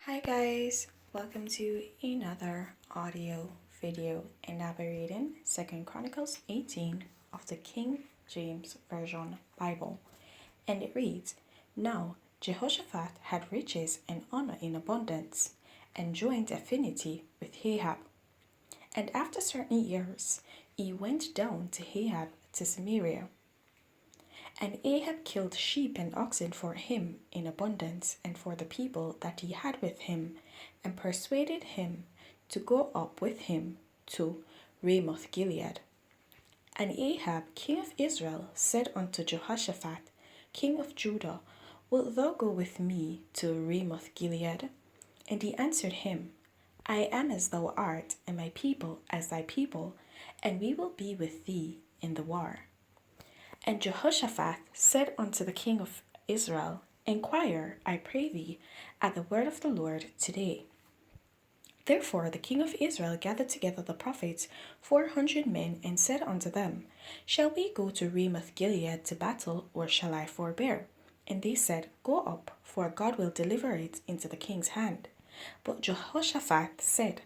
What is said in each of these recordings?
Hi guys, welcome to another audio video, and I'll be reading 2 Chronicles 18 of the King James Version Bible. And it reads, Now Jehoshaphat had riches and honor in abundance, and joint affinity with Ahab. And after certain years, he went down to Ahab to Samaria. And Ahab killed sheep and oxen for him in abundance and for the people that he had with him, and persuaded him to go up with him to Ramoth Gilead. And Ahab, king of Israel, said unto Jehoshaphat, king of Judah, Wilt thou go with me to Ramoth Gilead? And he answered him, I am as thou art, and my people as thy people, and we will be with thee in the war. And Jehoshaphat said unto the king of Israel, Inquire, I pray thee, at the word of the Lord today. Therefore the king of Israel gathered together the prophets 400 men, and said unto them, Shall we go to Ramoth Gilead to battle, or shall I forbear? And they said, Go up, for God will deliver it into the king's hand. But Jehoshaphat said,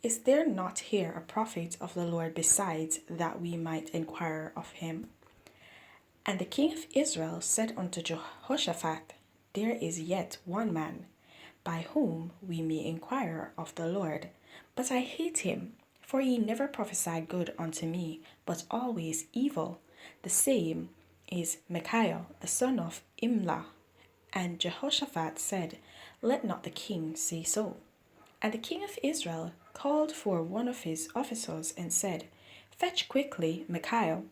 Is there not here a prophet of the Lord besides, that we might inquire of him? And the king of Israel said unto Jehoshaphat, There is yet one man, by whom we may inquire of the Lord. But I hate him, for he never prophesied good unto me, but always evil. The same is Micaiah, the son of Imlah. And Jehoshaphat said, Let not the king say so. And the king of Israel called for one of his officers, and said, Fetch quickly Micaiah,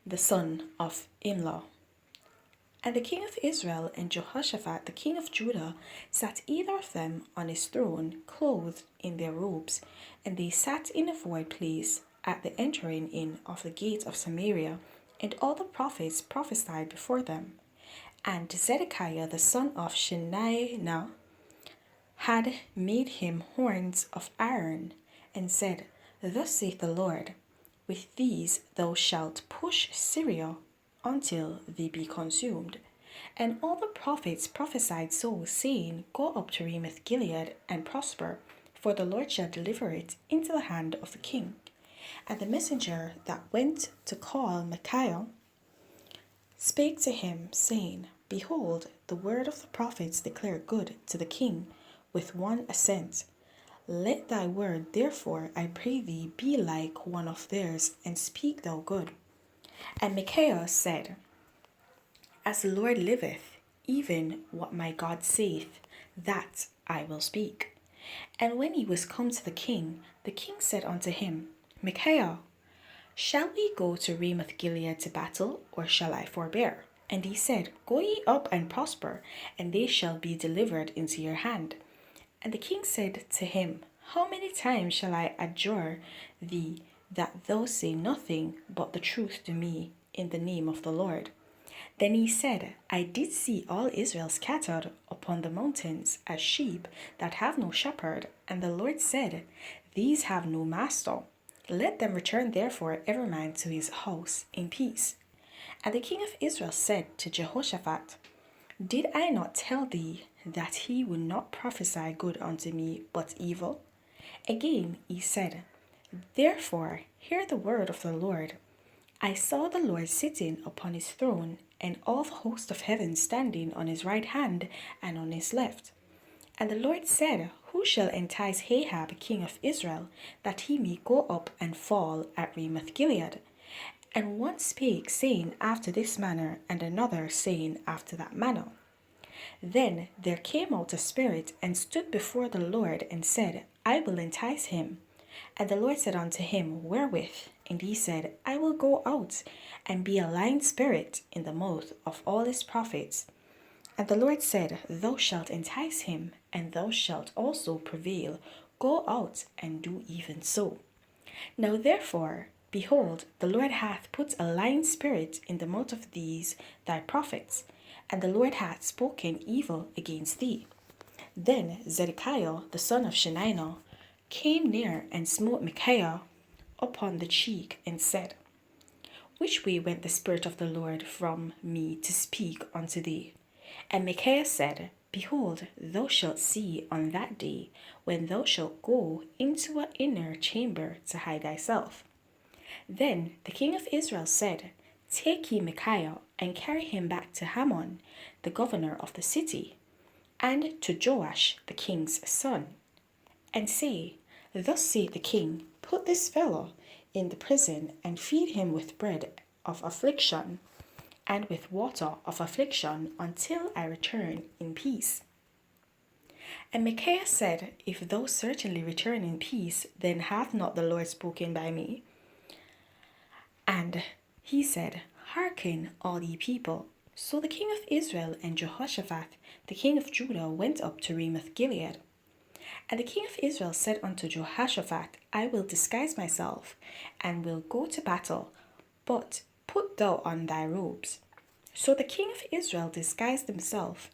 the son of Imlah. And the king of Israel and Jehoshaphat, the king of Judah, sat either of them on his throne, clothed in their robes, and they sat in a void place at the entering in of the gate of Samaria, and all the prophets prophesied before them. And Zedekiah the son of Chenaanah had made him horns of iron, and said, Thus saith the Lord, With these thou shalt push Syria until they be consumed. And all the prophets prophesied so, saying, Go up to Ramoth Gilead and prosper, for the Lord shall deliver it into the hand of the king. And the messenger that went to call Micaiah spake to him, saying, Behold, the word of the prophets declare good to the king, with one assent. Let thy word, therefore, I pray thee, be like one of theirs, and speak thou good. And Micaiah said, As the Lord liveth, even what my God saith, that I will speak. And when he was come to the king said unto him, Micaiah, shall we go to Ramoth Gilead to battle, or shall I forbear? And he said, Go ye up and prosper, and they shall be delivered into your hand. And the king said to him, How many times shall I adjure thee that thou say nothing but the truth to me in the name of the Lord? Then he said, I did see all Israel scattered upon the mountains as sheep that have no shepherd. And the Lord said, These have no master. Let them return therefore every man to his house in peace. And the king of Israel said to Jehoshaphat, Did I not tell thee that he would not prophesy good unto me, but evil? Again he said, Therefore hear the word of the Lord. I saw the Lord sitting upon his throne, and all the host of heaven standing on his right hand and on his left. And the Lord said, Who shall entice Ahab king of Israel, that he may go up and fall at Ramoth Gilead? And one spake, saying after this manner, and another saying after that manner. Then there came out a spirit, and stood before the Lord, and said, I will entice him. And the Lord said unto him, Wherewith? And he said, I will go out, and be a lying spirit in the mouth of all his prophets. And the Lord said, Thou shalt entice him, and thou shalt also prevail. Go out, and do even so. Now therefore, behold, the Lord hath put a lying spirit in the mouth of these thy prophets, and the Lord hath spoken evil against thee. Then Zedekiah the son of Chenaanah came near and smote Micaiah upon the cheek, and said, Which way went the Spirit of the Lord from me to speak unto thee? And Micaiah said, Behold, thou shalt see on that day when thou shalt go into an inner chamber to hide thyself. Then the king of Israel said, Take ye Micaiah, and carry him back to Haman, the governor of the city, and to Joash the king's son, and say, Thus saith the king, Put this fellow in the prison, and feed him with bread of affliction, and with water of affliction, until I return in peace. And Micaiah said, If thou certainly return in peace, then hath not the Lord spoken by me? And he said, Hearken, all ye people. So the king of Israel and Jehoshaphat, the king of Judah, went up to Ramoth Gilead. And the king of Israel said unto Jehoshaphat, I will disguise myself, and will go to battle, but put thou on thy robes. So the king of Israel disguised himself,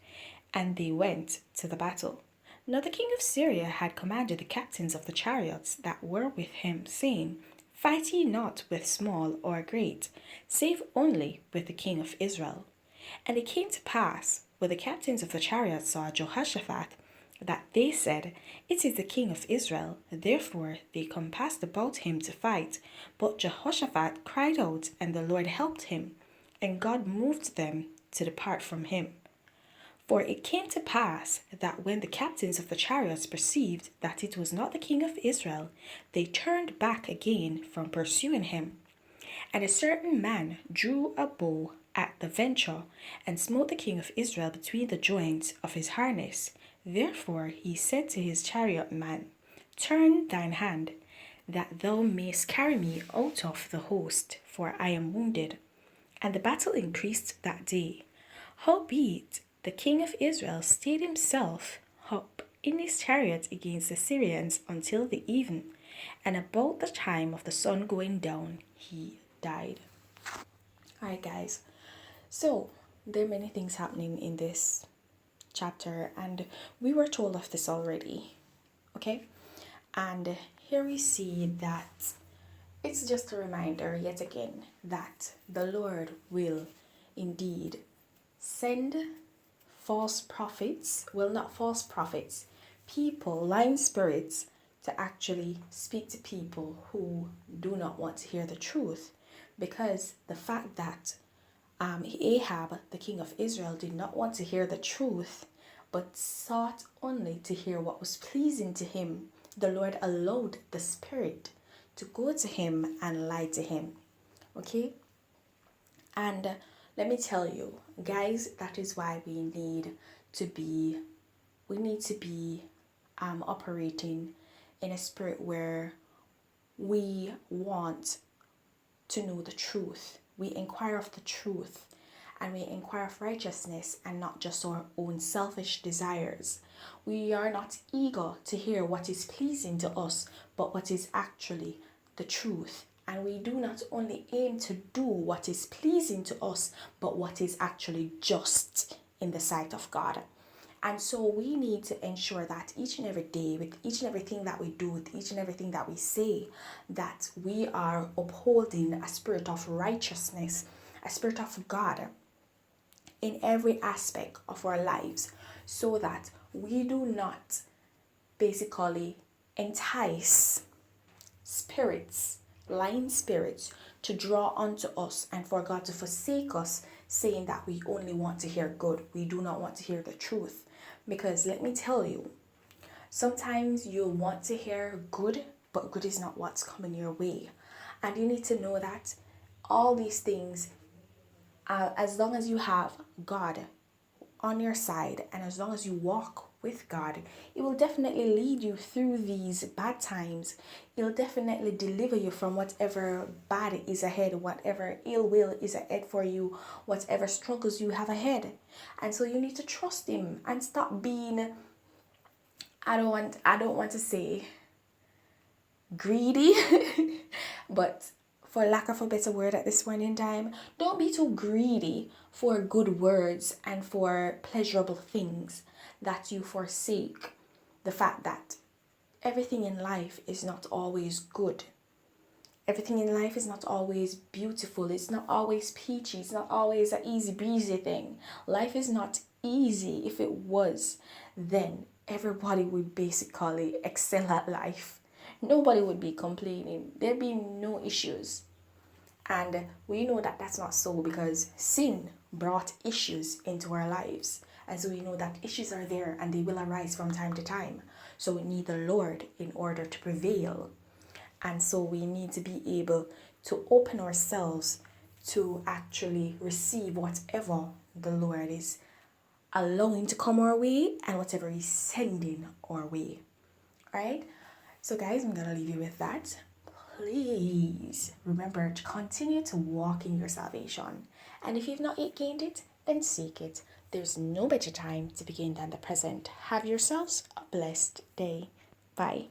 and they went to the battle. Now the king of Syria had commanded the captains of the chariots that were with him, saying, Fight ye not with small or great, save only with the king of Israel. And it came to pass, when the captains of the chariots saw Jehoshaphat, that they said, It is the king of Israel. Therefore they compassed about him to fight. But Jehoshaphat cried out, and the Lord helped him, and God moved them to depart from him. For it came to pass that when the captains of the chariots perceived that it was not the king of Israel, they turned back again from pursuing him. And a certain man drew a bow at the venture, and smote the king of Israel between the joints of his harness. Therefore he said to his chariot man, Turn thine hand, that thou mayst carry me out of the host, for I am wounded. And the battle increased that day. Howbeit, the king of Israel stayed himself up in his chariot against the Syrians until the even, and about the time of the sun going down, he died. Alright, guys. So, there are many things happening in this chapter, and we were told of this already. Okay? And here we see that it's just a reminder yet again that the Lord will indeed send false prophets, well, not false prophets, people, lying spirits, to actually speak to people who do not want to hear the truth. Because the fact that Ahab, the king of Israel, did not want to hear the truth, but sought only to hear what was pleasing to him, the Lord allowed the spirit to go to him and lie to him. Okay? And let me tell you, guys, that is why we need to be operating in a spirit where we want to know the truth. We inquire of the truth, and we inquire of righteousness, and not just our own selfish desires. We are not eager to hear what is pleasing to us, but what is actually the truth. And we do not only aim to do what is pleasing to us, but what is actually just in the sight of God. And so we need to ensure that each and every day, with each and everything that we do, with each and everything that we say, that we are upholding a spirit of righteousness, a spirit of God in every aspect of our lives, so that we do not basically entice spirits, lying spirits, to draw unto us, and for God to forsake us, saying that we only want to hear good. We do not want to hear the truth. Because let me tell you, sometimes you'll want to hear good, but good is not what's coming your way. And you need to know that all these things, as long as you have God on your side, and as long as you walk with God, it will definitely lead you through these bad times. It will definitely deliver you from whatever bad is ahead, whatever ill will is ahead for you, whatever struggles you have ahead. And so you need to trust him and stop being, I don't want to say greedy, but for lack of a better word at this point in time, don't be too greedy for good words and for pleasurable things, that you forsake the fact that everything in life is not always good. Everything in life is not always beautiful. It's not always peachy. It's not always an easy breezy thing. Life is not easy, if it was, then everybody would basically excel at life. Nobody would be complaining. There'd be no issues. And we know that that's not so because sin brought issues into our lives. And so we know that issues are there and they will arise from time to time. So we need the Lord in order to prevail. And so we need to be able to open ourselves to actually receive whatever the Lord is allowing to come our way and whatever He's sending our way. Right? So, guys, I'm going to leave you with that. Please remember to continue to walk in your salvation. And if you've not yet gained it, then seek it. There's no better time to begin than the present. Have yourselves a blessed day. Bye.